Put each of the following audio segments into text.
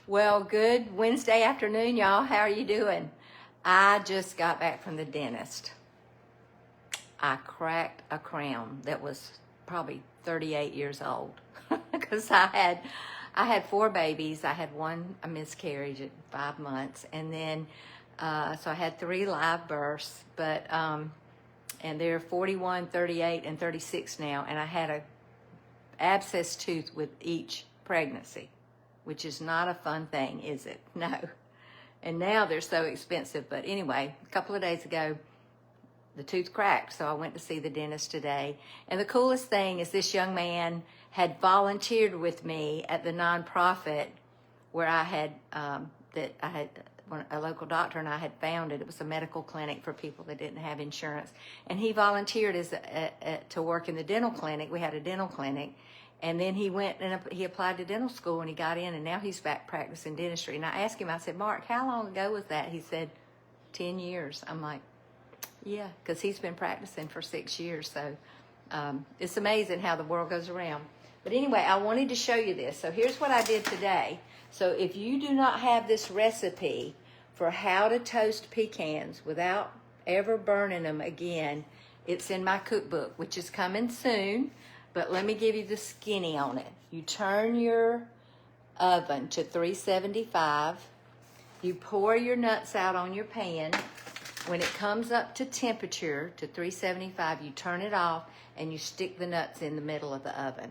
Well, good Wednesday afternoon, y'all. How are you doing? I just got back from the dentist. I cracked a crown that was probably 38 years old because I had four babies. I had one a miscarriage at 5 months, and then so I had three live births, but and they're 41, 38, and 36 now, and I had a abscess tooth with each pregnancy, which is not a fun thing, is it? No. And now they're so expensive. But anyway, a couple of days ago, the tooth cracked, so I went to see the dentist today. And the coolest thing is this young man had volunteered with me at the nonprofit where I had a local doctor and I had founded. It was a medical clinic for people that didn't have insurance, and he volunteered to work in the dental clinic. We had a dental clinic, and then he went and he applied to dental school and he got in, and now he's back practicing dentistry. And I asked him, I said, Mark, how long ago was that? He said 10 years. I'm like, yeah, because he's been practicing for 6 years. So it's amazing how the world goes around. But anyway, I wanted to show you this. So here's what I did today. So if you do not have this recipe for how to toast pecans without ever burning them again, it's in my cookbook, which is coming soon. But let me give you the skinny on it. You turn your oven to 375. You pour your nuts out on your pan. When it comes up to temperature, to 375, you turn it off and you stick the nuts in the middle of the oven.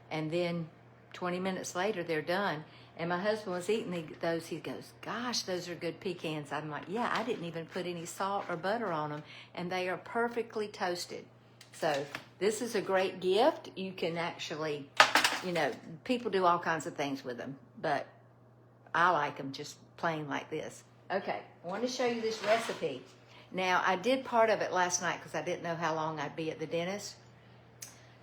And then 20 minutes later, they're done. And my husband was eating those. He goes, gosh, those are good pecans. I'm like, yeah, I didn't even put any salt or butter on them. And they are perfectly toasted. So this is a great gift. You can actually, people do all kinds of things with them. But I like them just plain like this. Okay, I want to show you this recipe. Now, I did part of it last night because I didn't know how long I'd be at the dentist.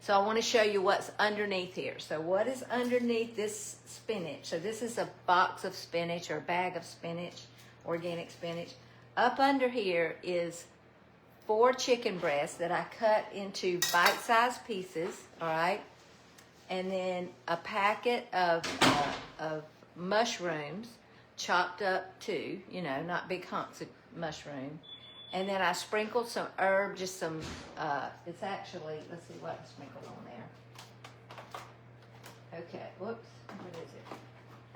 So I want to show you what's underneath here. So what is underneath this spinach? So this is a box of spinach or a bag of spinach, organic spinach. Up under here is 4 chicken breasts that I cut into bite-sized pieces, all right? And then a packet of mushrooms, chopped up too, not big hunks of mushroom. And then I sprinkled some herb, just some, it's actually, let's see what I sprinkled on there. Okay, whoops, what is it?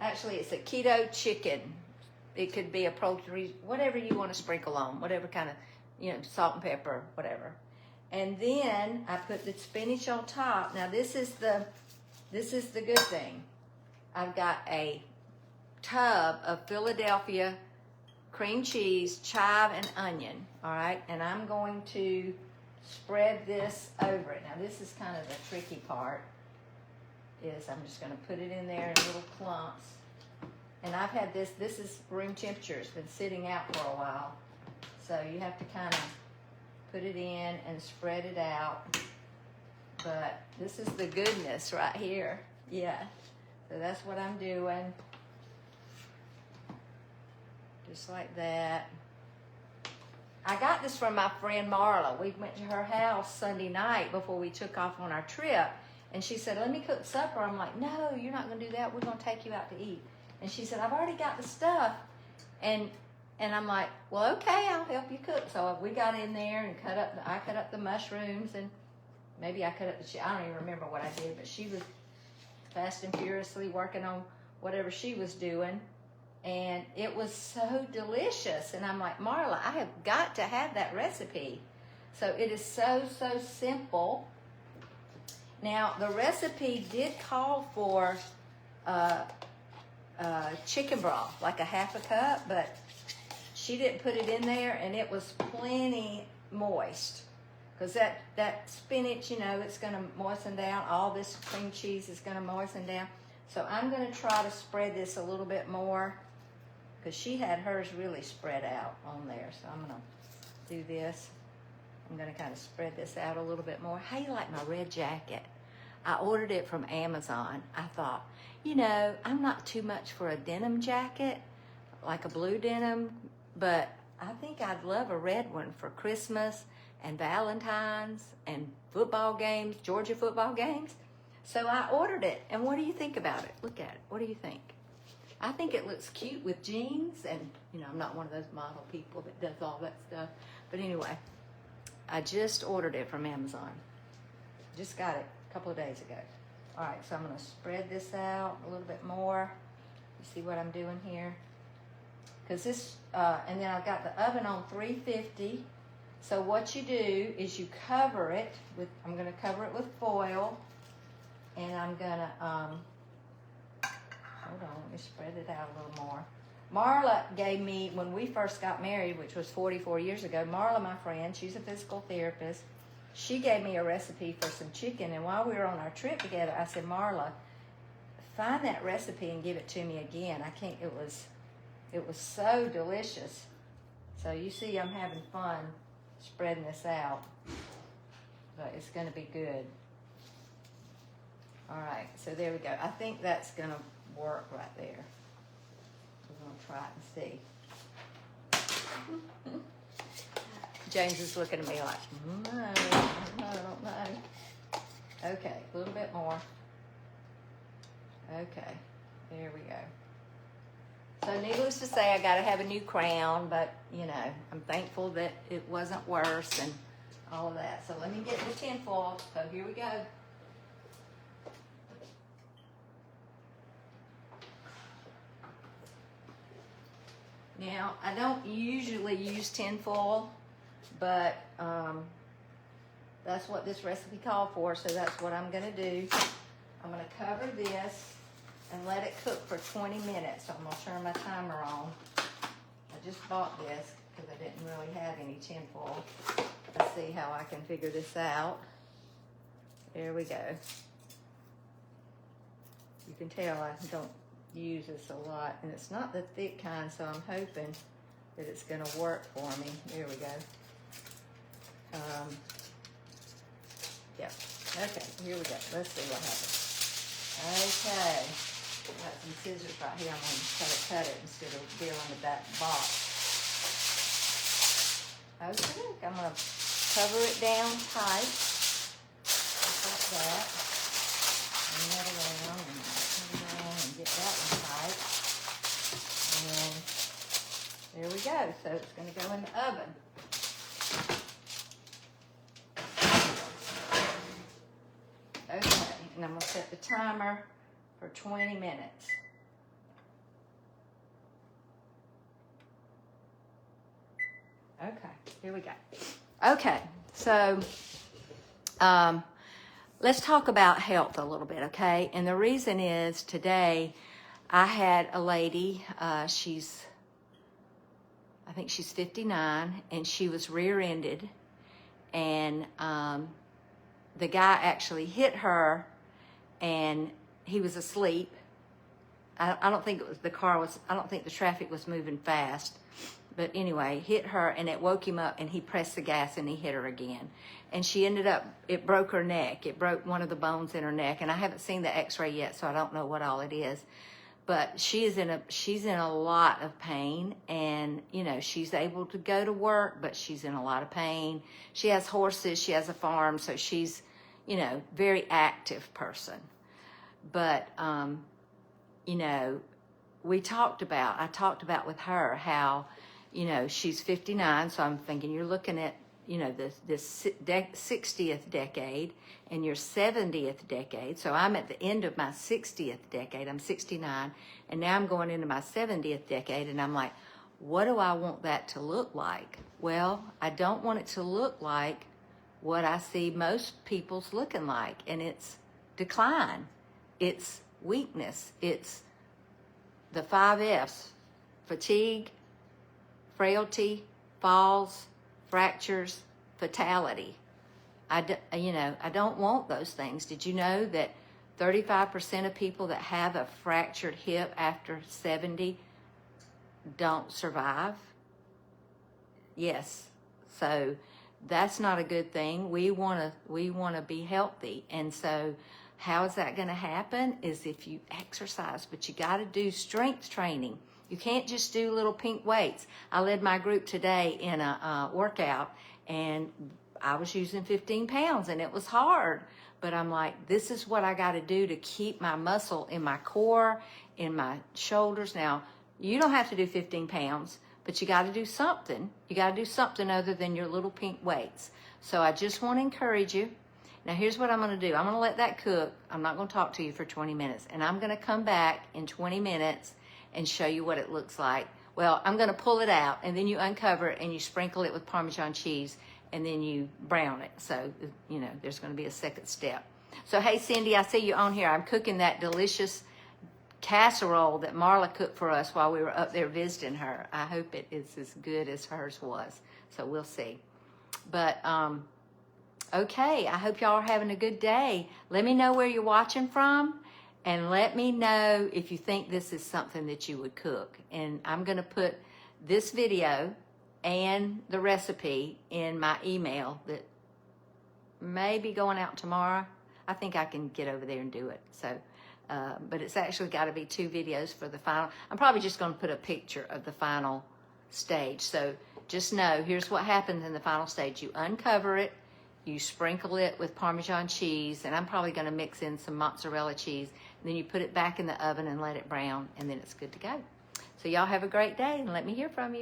Actually, it's a keto chicken. It could be a poultry, whatever you want to sprinkle on, whatever kind of, salt and pepper, whatever. And then I put the spinach on top. Now this is the good thing. I've got a tub of Philadelphia cream cheese, chive, and onion, all right? And I'm going to spread this over it. Now, this is kind of the tricky part, is I'm just going to put it in there in little clumps. And I've had this is room temperature. It's been sitting out for a while. So you have to kind of put it in and spread it out. But this is the goodness right here. Yeah. So that's what I'm doing. Just like that. I got this from my friend Marla. We went to her house Sunday night before we took off on our trip. And she said, let me cook supper. I'm like, no, you're not going to do that. We're going to take you out to eat. And she said, I've already got the stuff. And I'm like, well, okay, I'll help you cook. So we got in there and I cut up the mushrooms, and maybe I cut up I don't even remember what I did, but she was fast and furiously working on whatever she was doing. And it was so delicious. And I'm like, Marla, I have got to have that recipe. So it is so, so simple. Now, the recipe did call for chicken broth, like a half a cup, but she didn't put it in there, and it was plenty moist. Because that spinach, it's going to moisten down. All this cream cheese is going to moisten down. So I'm going to try to spread this a little bit more, because she had hers really spread out on there. So I'm going to do this. I'm going to kind of spread this out a little bit more. How you like my red jacket? I ordered it from Amazon. I thought, I'm not too much for a denim jacket, like a blue denim, but I think I'd love a red one for Christmas and Valentine's and football games, Georgia football games. So I ordered it. And what do you think about it? Look at it. What do you think? I think it looks cute with jeans, and you know, I'm not one of those model people that does all that stuff. But anyway, I just ordered it from Amazon. Just got it a couple of days ago. All right, so I'm gonna spread this out a little bit more. You see what I'm doing here? Because this, and then I've got the oven on 350. So what you do is you cover it with, I'm gonna cover it with foil, and I'm gonna, hold on, let me spread it out a little more. Marla gave me, when we first got married, which was 44 years ago, Marla, my friend, she's a physical therapist, she gave me a recipe for some chicken, and while we were on our trip together, I said, Marla, find that recipe and give it to me again. I can't, it was so delicious. So you see I'm having fun spreading this out, but it's gonna be good. All right, so there we go. I think that's gonna work right there. We're gonna try it and see. James is looking at me like, no, I don't know. Okay, a little bit more. Okay, there we go. So needless to say, I gotta have a new crown, but you know, I'm thankful that it wasn't worse and all of that. So let me get the tinfoil. So here we go. Now, I don't usually use tinfoil, but that's what this recipe called for, so that's what I'm gonna do. I'm gonna cover this and let it cook for 20 minutes. So I'm gonna turn my timer on. I just bought this because I didn't really have any tinfoil. Let's see how I can figure this out. There we go. You can tell I don't use this a lot, and it's not the thick kind, so I'm hoping that it's gonna work for me. There we go. Yeah, okay, here we go. Let's see what happens. Okay, got some scissors right here. I'm going to try to cut it instead of dealing with that box. Okay, I'm going to cover it down tight, just like that. Bring that around and turn it around and get that one tight. And there we go. So it's going to go in the oven. Okay, and I'm going to set the timer for 20 minutes. Okay, here we go. Okay, so let's talk about health a little bit, okay? And the reason is today I had a lady, I think she's 59, and she was rear-ended, and the guy actually hit her, and he was asleep. I don't think it was I don't think the traffic was moving fast. But anyway, hit her, and it woke him up, and he pressed the gas, and he hit her again. And she ended up, it broke her neck. It broke one of the bones in her neck. And I haven't seen the x-ray yet, so I don't know what all it is. But she's in a lot of pain, and you know, she's able to go to work, but she's in a lot of pain. She has horses, she has a farm, so she's, you know, very active person. But you know, I talked about with her how, you know, she's 59, so I'm thinking you're looking at, you know, this 60th decade and your 70th decade. So I'm at the end of my 60th decade. I'm 69, and now I'm going into my 70th decade, and I'm like, what do I want that to look like? Well, I don't want it to look like what I see most people's looking like, and it's decline, it's weakness, it's the 5 F's: fatigue, frailty, falls, fractures, fatality. I don't want those things. Did you know that 35% of people that have a fractured hip after 70 don't survive? Yes. So that's not a good thing. We want to be healthy. And so how is that going to happen is if you exercise, but you got to do strength training. You can't just do little pink weights. I led my group today in a workout, and I was using 15 pounds, and it was hard. But I'm like, this is what I got to do to keep my muscle in my core in my shoulders. Now, you don't have to do 15 pounds, but you got to do something. You got to do something other than your little pink weights. So I just want to encourage you. Now, here's what I'm going to do. I'm going to let that cook. I'm not going to talk to you for 20 minutes. And I'm going to come back in 20 minutes and show you what it looks like. Well, I'm going to pull it out, and then you uncover it, and you sprinkle it with Parmesan cheese, and then you brown it. So, you know, there's going to be a second step. So, hey, Cindy, I see you on here. I'm cooking that delicious casserole that Marla cooked for us while we were up there visiting her. I hope it is as good as hers was. So we'll see. But, okay, I hope y'all are having a good day. Let me know where you're watching from, and let me know if you think this is something that you would cook. And I'm going to put this video and the recipe in my email that may be going out tomorrow. I think I can get over there and do it. So, but it's actually got to be 2 videos for the final. I'm probably just going to put a picture of the final stage. So just know, here's what happens in the final stage. You uncover it, you sprinkle it with Parmesan cheese, and I'm probably going to mix in some mozzarella cheese, and then you put it back in the oven and let it brown, and then it's good to go. So y'all have a great day, and let me hear from you.